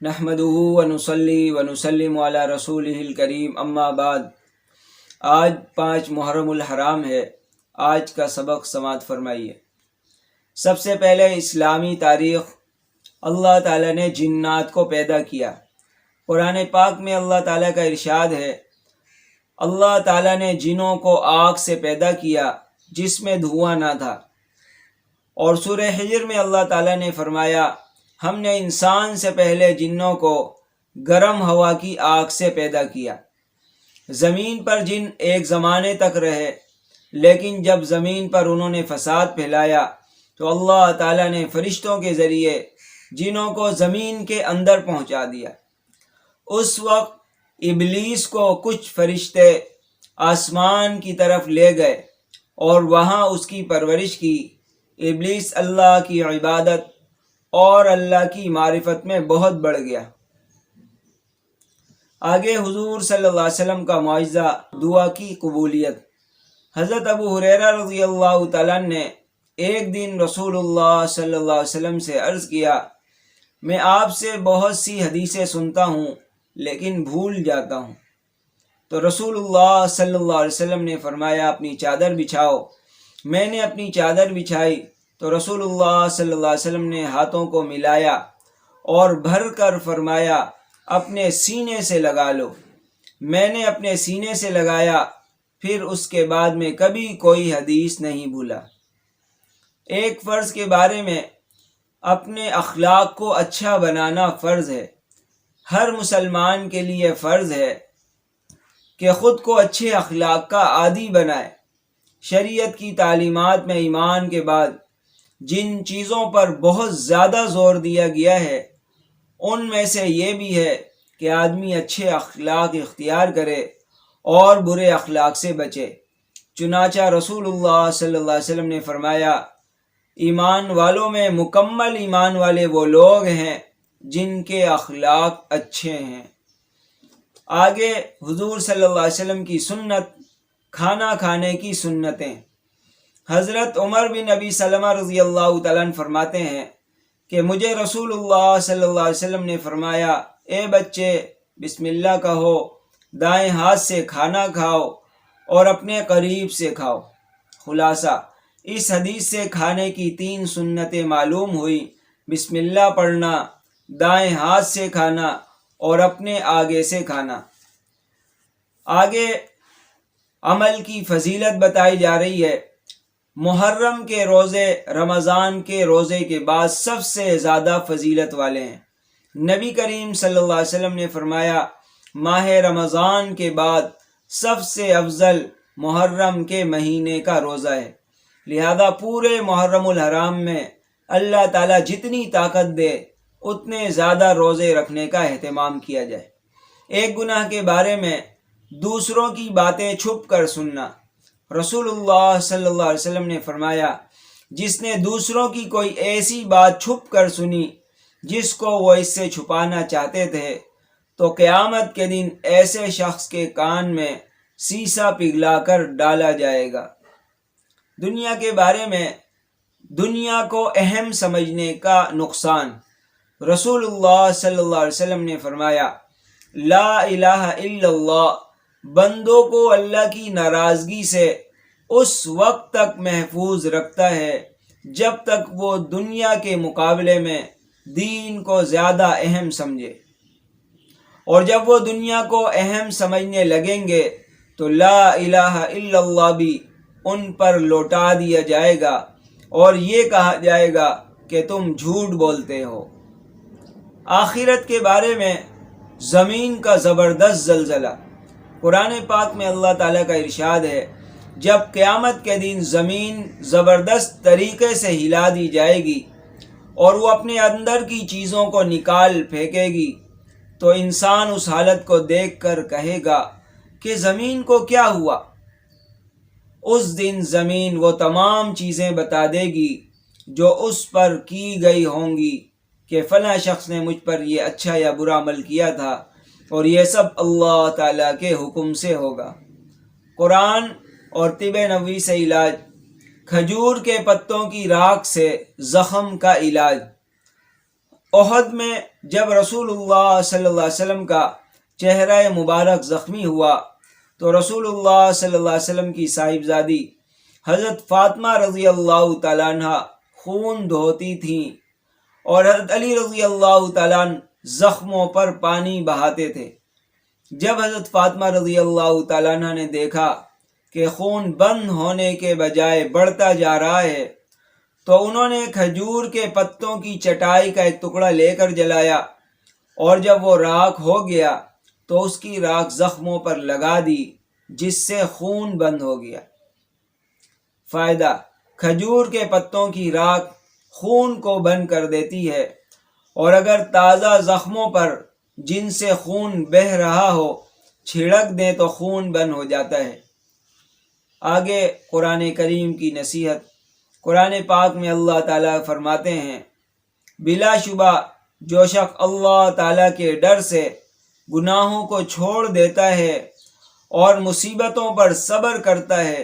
نحمده ونصلي ونسلم علی رسولہ الکریم، اما بعد۔ آج 5 محرم الحرام ہے۔ آج کا سبق سماعت فرمائیے۔ سب سے پہلے اسلامی تاریخ، اللہ تعالیٰ نے جنات کو پیدا کیا۔ قرآن پاک میں اللہ تعالیٰ کا ارشاد ہے، اللہ تعالیٰ نے جنوں کو آگ سے پیدا کیا جس میں دھواں نہ تھا۔ اور سورہ حجر میں اللہ تعالیٰ نے فرمایا، ہم نے انسان سے پہلے جنوں کو گرم ہوا کی آگ سے پیدا کیا۔ زمین پر جن ایک زمانے تک رہے، لیکن جب زمین پر انہوں نے فساد پھیلایا تو اللہ تعالیٰ نے فرشتوں کے ذریعے جنوں کو زمین کے اندر پہنچا دیا۔ اس وقت ابلیس کو کچھ فرشتے آسمان کی طرف لے گئے اور وہاں اس کی پرورش کی۔ ابلیس اللہ کی عبادت اور اللہ کی معرفت میں بہت بڑھ گیا۔ آگے حضور صلی اللہ علیہ وسلم کا معجزہ، دعا کی قبولیت۔ حضرت ابو ہریرہ رضی اللہ تعالیٰ نے ایک دن رسول اللہ صلی اللہ علیہ وسلم سے عرض کیا، میں آپ سے بہت سی حدیثیں سنتا ہوں لیکن بھول جاتا ہوں۔ تو رسول اللہ صلی اللہ علیہ وسلم نے فرمایا، اپنی چادر بچھاؤ۔ میں نے اپنی چادر بچھائی تو رسول اللہ صلی اللہ علیہ وسلم نے ہاتھوں کو ملایا اور بھر کر فرمایا، اپنے سینے سے لگا لو۔ میں نے اپنے سینے سے لگایا، پھر اس کے بعد میں کبھی کوئی حدیث نہیں بھولا۔ ایک فرض کے بارے میں، اپنے اخلاق کو اچھا بنانا فرض ہے۔ ہر مسلمان کے لیے فرض ہے کہ خود کو اچھے اخلاق کا عادی بنائے۔ شریعت کی تعلیمات میں ایمان کے بعد جن چیزوں پر بہت زیادہ زور دیا گیا ہے، ان میں سے یہ بھی ہے کہ آدمی اچھے اخلاق اختیار کرے اور برے اخلاق سے بچے۔ چنانچہ رسول اللہ صلی اللہ علیہ وسلم نے فرمایا، ایمان والوں میں مکمل ایمان والے وہ لوگ ہیں جن کے اخلاق اچھے ہیں۔ آگے حضور صلی اللہ علیہ وسلم کی سنت، کھانا کھانے کی سنتیں۔ حضرت عمر بن ابی سلمہ رضی اللہ تعالیٰ عنہ فرماتے ہیں کہ مجھے رسول اللہ صلی اللہ علیہ وسلم نے فرمایا، اے بچے، بسم اللہ کہو، دائیں ہاتھ سے کھانا کھاؤ اور اپنے قریب سے کھاؤ۔ خلاصہ، اس حدیث سے کھانے کی 3 سنتیں معلوم ہوئی: بسم اللہ پڑھنا، دائیں ہاتھ سے کھانا اور اپنے آگے سے کھانا۔ آگے عمل کی فضیلت بتائی جا رہی ہے۔ محرم کے روزے رمضان کے روزے کے بعد سب سے زیادہ فضیلت والے ہیں۔ نبی کریم صلی اللہ علیہ وسلم نے فرمایا، ماہ رمضان کے بعد سب سے افضل محرم کے مہینے کا روزہ ہے۔ لہذا پورے محرم الحرام میں اللہ تعالیٰ جتنی طاقت دے اتنے زیادہ روزے رکھنے کا اہتمام کیا جائے۔ ایک گناہ کے بارے میں دوسروں کی باتیں چھپ کر سننا۔ رسول اللہ صلی اللہ علیہ وسلم نے فرمایا، جس نے دوسروں کی کوئی ایسی بات چھپ کر سنی جس کو وہ اس سے چھپانا چاہتے تھے، تو قیامت کے دن ایسے شخص کے کان میں سیسا پگھلا کر ڈالا جائے گا۔ دنیا کے بارے میں دنیا کو اہم سمجھنے کا نقصان۔ رسول اللہ صلی اللہ علیہ وسلم نے فرمایا، لا الہ الا اللہ بندوں کو اللہ کی ناراضگی سے اس وقت تک محفوظ رکھتا ہے جب تک وہ دنیا کے مقابلے میں دین کو زیادہ اہم سمجھے، اور جب وہ دنیا کو اہم سمجھنے لگیں گے تو لا الہ الا اللہ بھی ان پر لوٹا دیا جائے گا اور یہ کہا جائے گا کہ تم جھوٹ بولتے ہو۔ آخرت کے بارے میں زمین کا زبردست زلزلہ۔ قرآن پاک میں اللہ تعالیٰ کا ارشاد ہے، جب قیامت کے دن زمین زبردست طریقے سے ہلا دی جائے گی اور وہ اپنے اندر کی چیزوں کو نکال پھینکے گی تو انسان اس حالت کو دیکھ کر کہے گا کہ زمین کو کیا ہوا؟ اس دن زمین وہ تمام چیزیں بتا دے گی جو اس پر کی گئی ہوں گی کہ فلاں شخص نے مجھ پر یہ اچھا یا برا عمل کیا تھا، اور یہ سب اللہ تعالیٰ کے حکم سے ہوگا۔ قرآن اور طب نبوی سے علاج۔ کھجور کے پتوں کی راکھ سے زخم کا علاج۔ احد میں جب رسول اللہ صلی اللہ علیہ وسلم کا چہرہ مبارک زخمی ہوا تو رسول اللہ صلی اللہ علیہ وسلم کی صاحبزادی حضرت فاطمہ رضی اللہ تعالیٰ عنہ خون دھوتی تھیں اور حضرت علی رضی اللہ تعالیٰ عنہ زخموں پر پانی بہاتے تھے۔ جب حضرت فاطمہ رضی اللہ تعالیٰ عنہ نے دیکھا کہ خون بند ہونے کے بجائے بڑھتا جا رہا ہے تو انہوں نے کھجور کے پتوں کی چٹائی کا ایک ٹکڑا لے کر جلایا، اور جب وہ راکھ ہو گیا تو اس کی راکھ زخموں پر لگا دی، جس سے خون بند ہو گیا۔ فائدہ: کھجور کے پتوں کی راکھ خون کو بند کر دیتی ہے، اور اگر تازہ زخموں پر جن سے خون بہہ رہا ہو چھڑک دیں تو خون بند ہو جاتا ہے۔ آگے قرآن کریم کی نصیحت۔ قرآن پاک میں اللہ تعالیٰ فرماتے ہیں، بلا شبہ جو شخص اللہ تعالیٰ کے ڈر سے گناہوں کو چھوڑ دیتا ہے اور مصیبتوں پر صبر کرتا ہے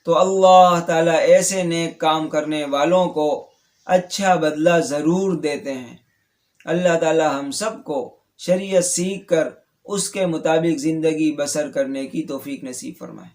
تو اللہ تعالیٰ ایسے نیک کام کرنے والوں کو اچھا بدلہ ضرور دیتے ہیں۔ اللہ تعالیٰ ہم سب کو شریعت سیکھ کر اس کے مطابق زندگی بسر کرنے کی توفیق نصیب فرمائے۔